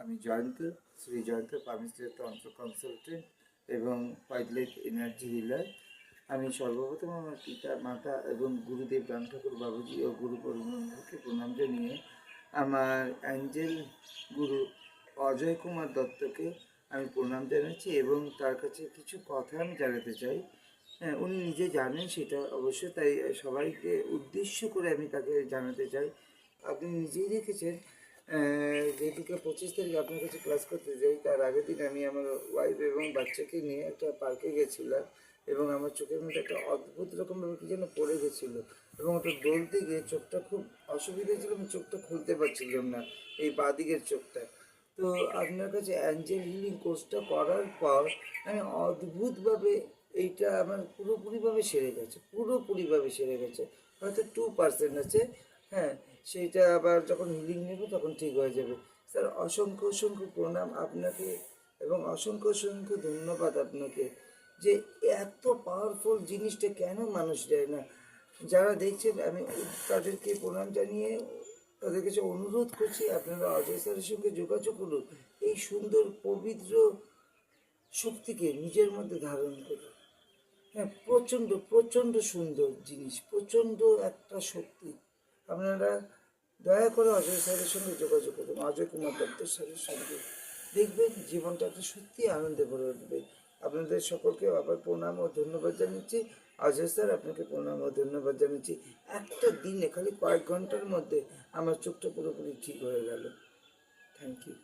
আমি জয়ন্ত, শ্রী জয়ন্ত পারমিস্টার তন্ত্র কনসালটেন্ট এবং ওয়াইল্ডলাইফ এনার্জি হিলার। আমি সর্বপ্রথম আমার পিতা মাতা এবং গুরুদেব রাম ঠাকুর বাবুজি ও গুরু পরমহংসকে প্রণাম জানিয়ে আমার অ্যাঞ্জেল গুরু অজয় কুমার দত্তকে আমি প্রণাম জানাচ্ছি এবং তার কাছে কিছু কথা আমি জানাতে চাই। হ্যাঁ, উনি নিজে জানেন সেটা অবশ্য, তাই সবাইকে উদ্দেশ্য করে আমি তাকে জানাতে চাই। আপনি নিজেই দেখেছেন, যেদিকে 25 তারিখ আপনার কাছে ক্লাস করতে যাই, তার আগের দিন আমি আমার ওয়াইফ এবং বাচ্চাকে নিয়ে একটা পার্কে গেছিলাম এবং আমার চোখের মধ্যে একটা অদ্ভুত রকমভাবে কী যেন পড়ে গেছিলো এবং ওটা দৌড়তে গিয়ে চোখটা খুব অসুবিধা ছিল, আমি চোখটা খুলতে পারছিলাম না, এই বাঁদিকের চোখটা। তো আপনার কাছে অ্যাঞ্জেল হিলিং কোর্সটা করার পর আমি অদ্ভুতভাবে এইটা আমার পুরোপুরিভাবে সেরে গেছে। হয়তো 2% আছে। হ্যাঁ, সেইটা আবার যখন হিলিং নেব তখন ঠিক হয়ে যাবে। স্যার, অসংখ্য প্রণাম আপনাকে এবং অসংখ্য ধন্যবাদ আপনাকে যে এত পাওয়ারফুল জিনিসটা কেন মানুষ দেয় না। যারা দেখছেন আমি তাদেরকে প্রণাম জানিয়ে তাদের কাছে অনুরোধ করছি, আপনারা অজয় স্যারের সঙ্গে যোগাযোগ করুন, এই সুন্দর পবিত্র শক্তিকে নিজের মধ্যে ধারণ করুন। হ্যাঁ, প্রচণ্ড সুন্দর জিনিস, প্রচণ্ড একটা শক্তি। আপনারা দয়া করে অজয় স্যারের সঙ্গে যোগাযোগ করুন, অজয় কুমার দত্তের স্যারের সঙ্গে, দেখবেন জীবনটা একটা সত্যি আনন্দে ভরে উঠবে। আপনাদের সকলকে আবার প্রণাম ও ধন্যবাদ জানাচ্ছি। অজয় স্যার, আপনাকে প্রণাম ও ধন্যবাদ জানাচ্ছি। একটা দিনে খালি কয়েক ঘন্টার মধ্যে আমার চোখটা পুরোপুরি ঠিক হয়ে গেল। Thank you.